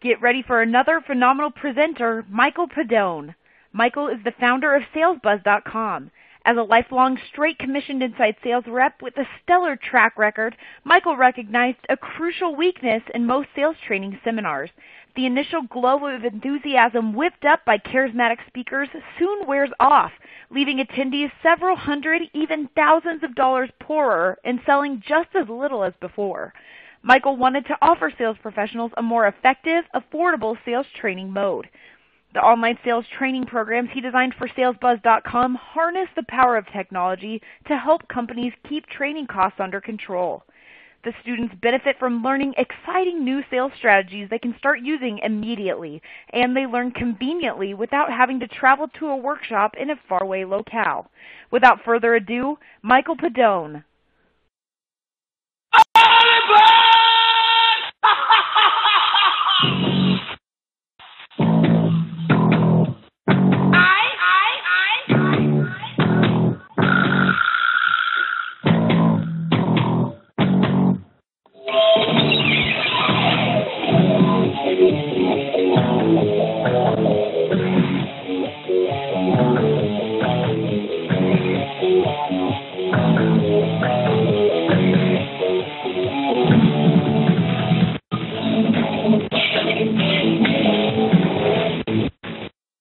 Get ready for another phenomenal presenter, Michael Pedone. Michael is the founder of SalesBuzz.com. As a lifelong straight commissioned inside sales rep with a stellar track record, Michael recognized a crucial weakness in most sales training seminars. The initial glow of enthusiasm whipped up by charismatic speakers soon wears off, leaving attendees several hundred, even thousands of dollars poorer and selling just as little as before. Michael wanted to offer sales professionals a more effective, affordable sales training mode. The online sales training programs he designed for SalesBuzz.com harness the power of technology to help companies keep training costs under control. The students benefit from learning exciting new sales strategies they can start using immediately, and they learn conveniently without having to travel to a workshop in a faraway locale. Without further ado, Michael Pedone.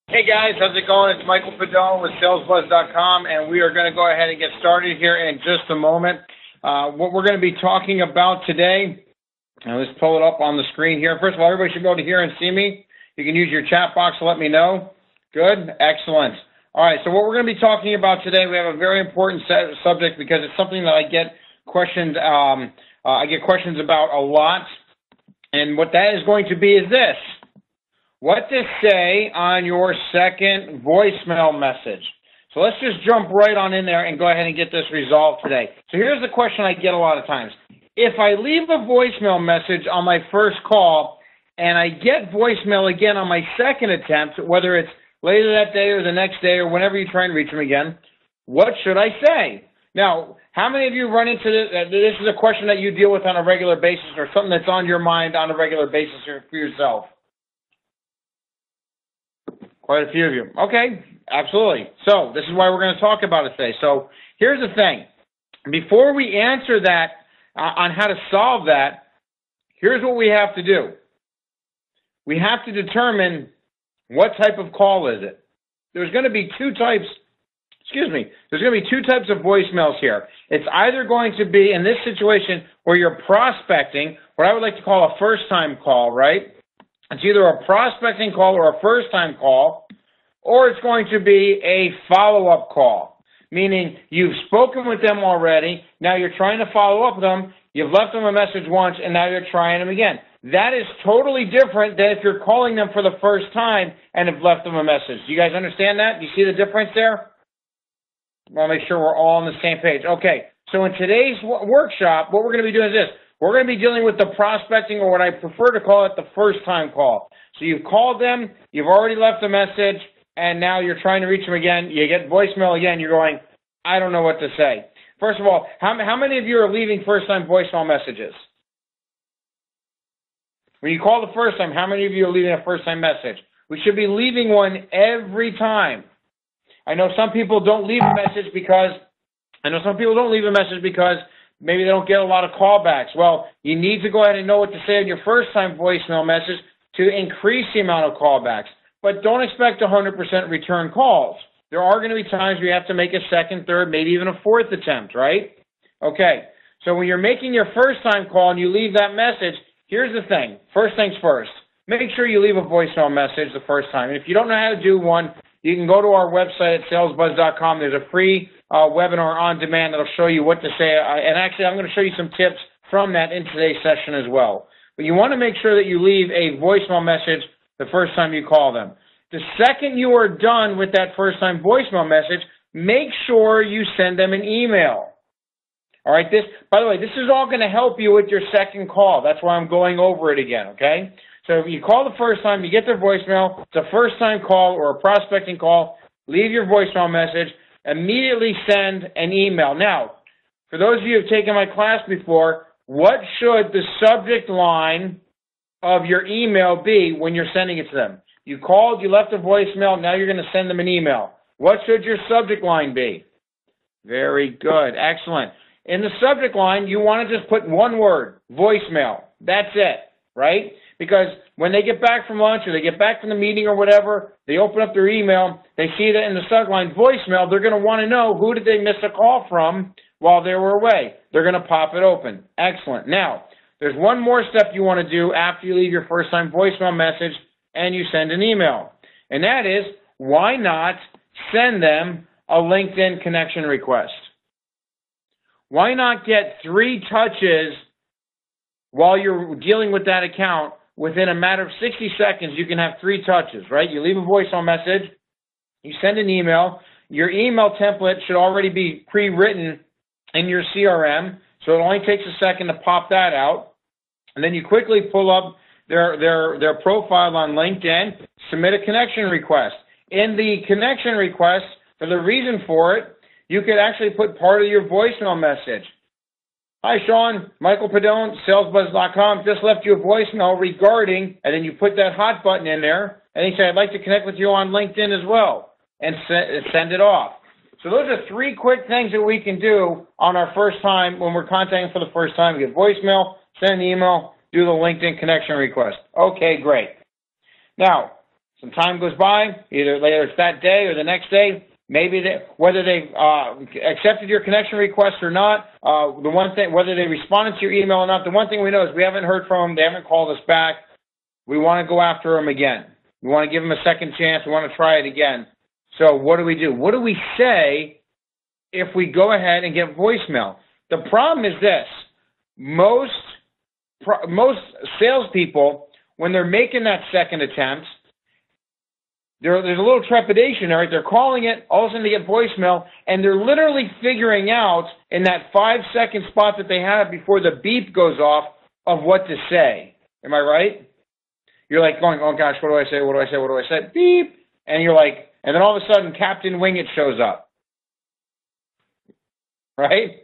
Hey guys, how's it going? It's Michael Pedone with SalesBuzz.com, and we are going to go ahead and get started here in just a moment. What we're going to be talking about today, let's pull it up on the screen here. First of all, everybody should be able to hear and see me. You can use your chat box to let me know. Good? Excellent. All right, so what we're going to be talking about today, we have a very important subject because it's something that I get questions about a lot, and what that is going to be is this. What to say on your second voicemail message. So let's just jump right on in there and go ahead and get this resolved today. So here's the question I get a lot of times. If I leave a voicemail message on my first call and I get voicemail again on my second attempt, whether it's later that day or the next day or whenever you try and reach them again, what should I say? Now, how many of you run into this? This is a question that you deal with on a regular basis or something that's on your mind on a regular basis for yourself. Quite a few of you. Okay, absolutely. So this is why we're going to talk about it today. So here's the thing. Before we answer that on how to solve that, here's what we have to do. We have to determine what type of call is it. There's going to be two types of voicemails here. It's either going to be, in this situation, where you're prospecting, what I would like to call a first-time call, right? It's either a prospecting call or a first-time call, or it's going to be a follow-up call, meaning you've spoken with them already, now you're trying to follow up with them, you've left them a message once, and now you're trying them again. That is totally different than if you're calling them for the first time and have left them a message. Do you guys understand that? Do you see the difference there? I want to make sure we're all on the same page. Okay, so in today's workshop, what we're going to be doing is this. We're going to be dealing with the prospecting, or what I prefer to call it, the first-time call. So you've called them, you've already left a message, and now you're trying to reach them again. You get voicemail again. You're going, I don't know what to say. First of all, how many of you are leaving first-time voicemail messages? When you call the first time, how many of you are leaving a first-time message? We should be leaving one every time. I know some people don't leave a message because maybe they don't get a lot of callbacks. Well, you need to go ahead and know what to say on your first-time voicemail message to increase the amount of callbacks. But don't expect 100% return calls. There are going to be times where you have to make a second, third, maybe even a fourth attempt, right? Okay, so when you're making your first-time call and you leave that message, here's the thing. First things first. Make sure you leave a voicemail message the first time. And if you don't know how to do one, you can go to our website at salesbuzz.com. There's a free webinar on demand that'll show you what to say. And actually, I'm going to show you some tips from that in today's session as well. But you want to make sure that you leave a voicemail message the first time you call them. The second you are done with that first-time voicemail message, make sure you send them an email. All right, by the way, this is all going to help you with your second call. That's why I'm going over it again, okay? So if you call the first time, you get their voicemail, it's a first-time call or a prospecting call, leave your voicemail message, immediately send an email. Now, for those of you who have taken my class before, what should the subject line of your email be when you're sending it to them? You called, you left a voicemail, now you're going to send them an email. What should your subject line be? Very good. Excellent. In the subject line, you want to just put one word, voicemail. That's it, right? Because when they get back from lunch or they get back from the meeting or whatever, they open up their email, they see that in the subject line, voicemail, they're going to want to know who did they miss a call from while they were away. They're going to pop it open. Excellent. Now, there's one more step you want to do after you leave your first-time voicemail message and you send an email. And that is, why not send them a LinkedIn connection request? Why not get 3 touches while you're dealing with that account? Within a matter of 60 seconds, you can have 3 touches, right? You leave a voicemail message, you send an email, your email template should already be pre-written in your CRM, so it only takes a second to pop that out, and then you quickly pull up their profile on LinkedIn, submit a connection request. In the connection request, for the reason for it, you could actually put part of your voicemail message. Hi, Sean, Michael Pedone, salesbuzz.com, just left you a voicemail regarding, and then you put that hot button in there, and you say, I'd like to connect with you on LinkedIn as well, and send it off. So those are 3 quick things that we can do on our first time when we're contacting for the first time. We get voicemail, send an email, do the LinkedIn connection request. Okay, great. Now, some time goes by, either later it's that day or the next day, maybe whether they've accepted your connection request or not, the one thing, whether they responded to your email or not, the one thing we know is we haven't heard from them, they haven't called us back. We want to go after them again. We want to give them a second chance. We want to try it again. So what do we do? What do we say if we go ahead and get voicemail? The problem is this. Most salespeople, when they're making that second attempt, there's a little trepidation, right? They're calling it, all of a sudden they get voicemail, and they're literally figuring out in that 5-second spot that they have before the beep goes off of what to say. Am I right? You're like going, oh gosh, what do I say? What do I say? What do I say? Beep. And you're like, and then all of a sudden Captain Wingett shows up. Right?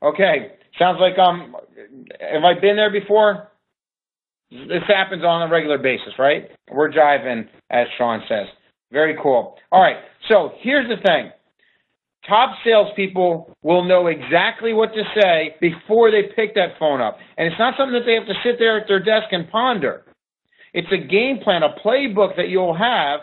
Okay. Sounds like, have I been there before? This happens on a regular basis, right? We're jiving, as Sean says. Very cool. All right, so here's the thing. Top salespeople will know exactly what to say before they pick that phone up. And it's not something that they have to sit there at their desk and ponder. It's a game plan, a playbook that you'll have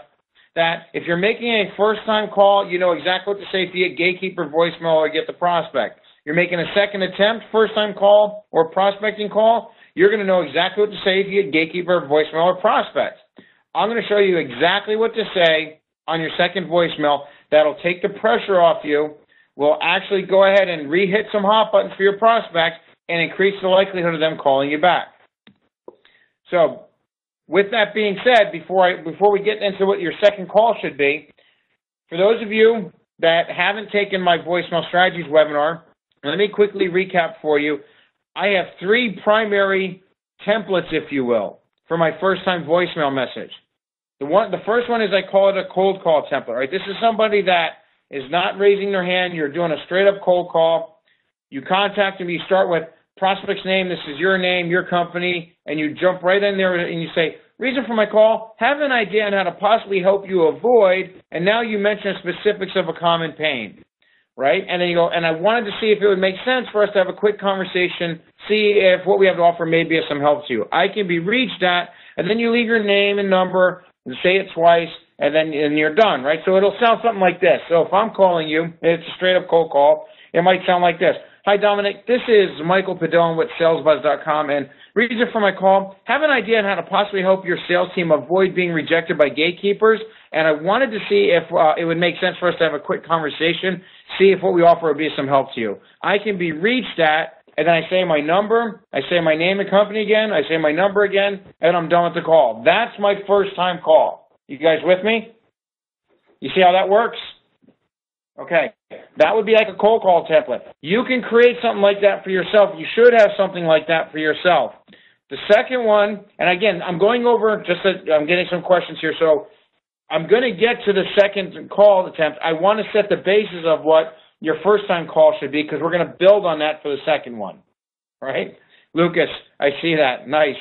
that if you're making a first-time call, you know exactly what to say if you get gatekeeper voicemail or get the prospect. You're making a second attempt, first-time call or prospecting call, you're going to know exactly what to say if you get gatekeeper, voicemail, or prospect. I'm going to show you exactly what to say on your second voicemail. That'll take the pressure off you. We'll actually go ahead and re-hit some hot buttons for your prospects and increase the likelihood of them calling you back. So with that being said, before we get into what your second call should be, for those of you that haven't taken my voicemail strategies webinar, let me quickly recap for you. I have 3 primary templates, if you will, for my first-time voicemail message. The first one is I call it a cold call template, right? This is somebody that is not raising their hand. You're doing a straight-up cold call. You contact them. You start with prospect's name. This is your name, your company, and you jump right in there and you say, reason for my call, have an idea on how to possibly help you avoid, and now you mention specifics of a common pain. Right? And then you go, and I wanted to see if it would make sense for us to have a quick conversation, see if what we have to offer may be of some help to you. I can be reached at, and then you leave your name and number, and say it twice, and you're done, right? So it'll sound something like this. So if I'm calling you, it's a straight-up cold call, it might sound like this. Hi, Dominic. This is Michael Pedone with salesbuzz.com, and reason for my call, have an idea on how to possibly help your sales team avoid being rejected by gatekeepers, and I wanted to see if it would make sense for us to have a quick conversation, see if what we offer would be some help to you. I can be reached at, and then I say my number, I say my name and company again, I say my number again, and I'm done with the call. That's my first-time call. You guys with me? You see how that works? Okay, that would be like a cold call template. You can create something like that for yourself. You should have something like that for yourself. The second one, and again, I'm going over, I'm getting some questions here, so I'm going to get to the second call attempt. I want to set the basis of what your first-time call should be because we're going to build on that for the second one. All right? Lucas, I see that. Nice.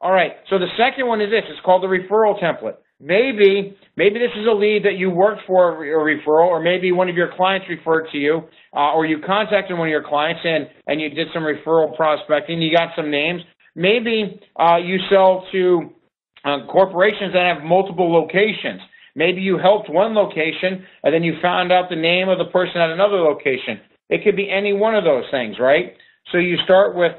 All right, so the second one is this. It's called the referral template. Maybe this is a lead that you worked for a referral, or maybe one of your clients referred to you, or you contacted one of your clients and you did some referral prospecting. You got some names. Maybe you sell to corporations that have multiple locations. Maybe you helped one location and then you found out the name of the person at another location. It could be any one of those things, right? So you start with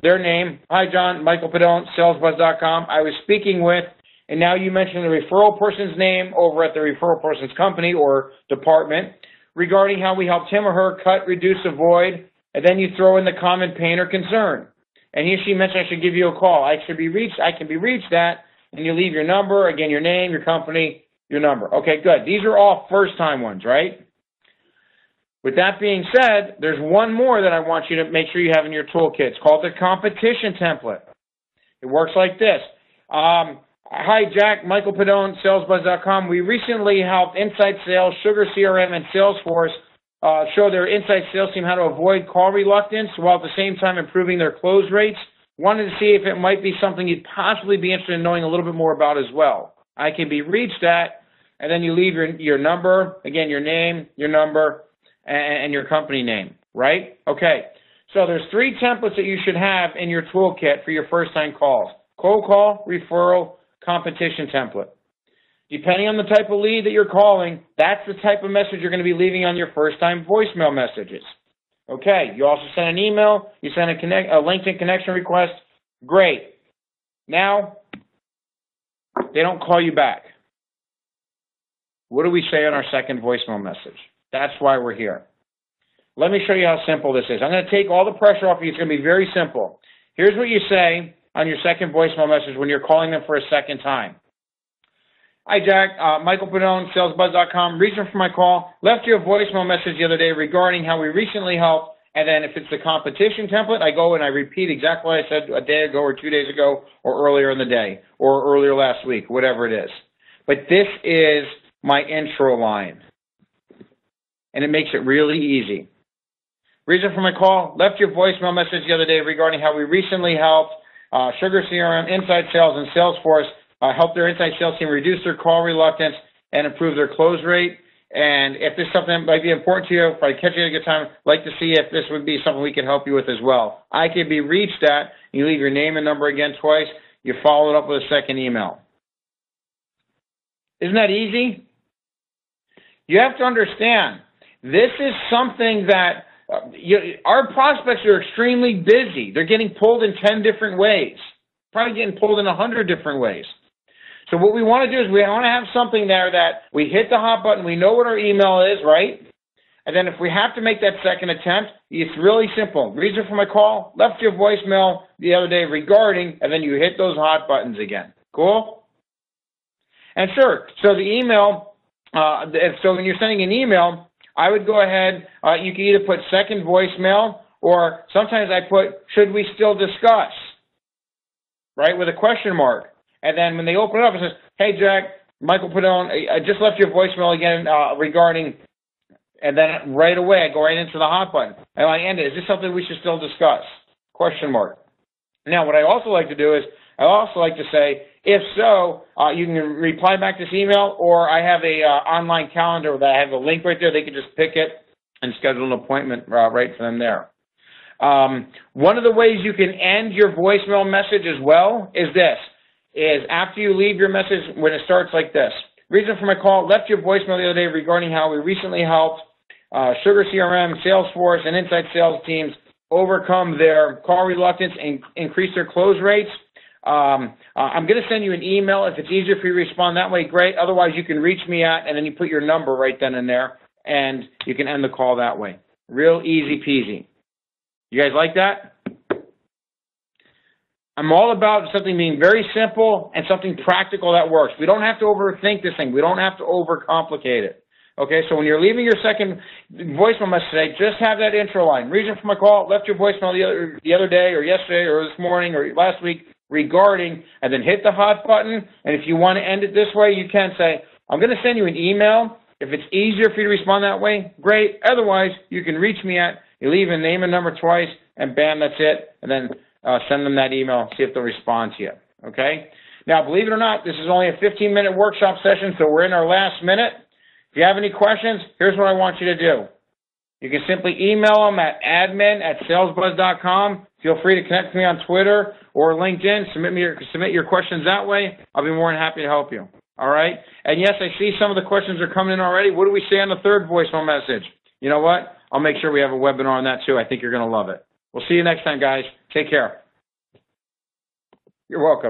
their name. Hi, John, Michael Pedone, salesbuzz.com. I was speaking with, and now you mention the referral person's name over at the referral person's company or department regarding how we helped him or her cut, reduce, avoid, and then you throw in the common pain or concern. And he or she mentioned I should give you a call. I can be reached at, and you leave your number, again, your name, your company, your number. Okay, good. These are all first-time ones, right? With that being said, there's one more that I want you to make sure you have in your toolkit. It's called the competition template. It works like this. Hi, Jack, Michael Pedone, salesbuzz.com. We recently helped Inside Sales, Sugar CRM, and Salesforce show their inside sales team how to avoid call reluctance while at the same time improving their close rates. Wanted to see if it might be something you'd possibly be interested in knowing a little bit more about as well. I can be reached at, and then you leave your number, again, your name, your number, and your company name, right? Okay, so there's 3 templates that you should have in your toolkit for your first-time calls. Cold call, referral, competition template. Depending on the type of lead that you're calling, that's the type of message you're going to be leaving on your first-time voicemail messages. Okay, you also send an a LinkedIn connection request. Great. Now, they don't call you back. What do we say on our second voicemail message? That's why we're here. Let me show you how simple this is. I'm going to take all the pressure off you. It's going to be very simple. Here's what you say on your second voicemail message when you're calling them for a second time. Hi, Jack. Michael Pedone, salesbuzz.com. Reason for my call. Left you a voicemail message the other day regarding how we recently helped. And then if it's the competition template, I go and I repeat exactly what I said a day ago or 2 days ago or earlier in the day or earlier last week, whatever it is. But this is my intro line. And it makes it really easy. Reason for my call, left your voicemail message the other day regarding how we recently helped Sugar CRM, Inside Sales, and Salesforce help their inside sales team reduce their call reluctance and improve their close rate. And if this is something that might be important to you, if I catch you at a good time, I'd like to see if this would be something we can help you with as well. I can be reached at, you leave your name and number again twice, you follow it up with a second email. Isn't that easy? You have to understand, this is something that our prospects are extremely busy. They're getting pulled in 10 different ways, probably getting pulled in 100 different ways. So what we want to do is we want to have something there that we hit the hot button, we know what our email is, right? And then if we have to make that second attempt, it's really simple. Reason for my call, left your voicemail the other day regarding, and then you hit those hot buttons again. Cool? And sure, so the email, so when you're sending an email, I would go ahead, you can either put second voicemail, or sometimes I put, should we still discuss? Right, with a question mark. And then when they open it up, it says, hey, Jack, Michael Pedone, I just left your voicemail again regarding, and then right away I go right into the hot button. And I end it, is this something we should still discuss? Question mark. Now, what I also like to do is, I also like to say, if so, you can reply back to this email, or I have a online calendar that I have a link right there. They can just pick it and schedule an appointment right for them there. One of the ways you can end your voicemail message as well is this, is after you leave your message, when it starts like this. Reason for my call, left your voicemail the other day regarding how we recently helped Sugar CRM, Salesforce, and inside sales teams overcome their call reluctance and increase their close rates. I'm going to send you an email. If it's easier for you to respond that way, great. Otherwise, you can reach me at, and then you put your number right then and there, and you can end the call that way. Real easy peasy. You guys like that? I'm all about something being very simple and something practical that works. We don't have to overthink this thing. We don't have to overcomplicate it. Okay, so when you're leaving your second voicemail message today, just have that intro line. Reason for my call, left your voicemail the other day or yesterday or this morning or last week regarding, and then hit the hot button. And if you want to end it this way, you can say, I'm going to send you an email. If it's easier for you to respond that way, great. Otherwise, you can reach me at, you leave a name and number twice, and bam, that's it. And then send them that email, see if they'll respond to you. okay? Now, believe it or not, this is only a 15-minute workshop session, so we're in our last minute. If you have any questions, here's what I want you to do. You can simply email them at admin@salesbuzz.com. Feel free to connect with me on Twitter or LinkedIn. Submit your questions that way. I'll be more than happy to help you. All right? And yes, I see some of the questions are coming in already. What do we say on the third voicemail message? You know what? I'll make sure we have a webinar on that too. I think you're going to love it. We'll see you next time, guys. Take care. You're welcome.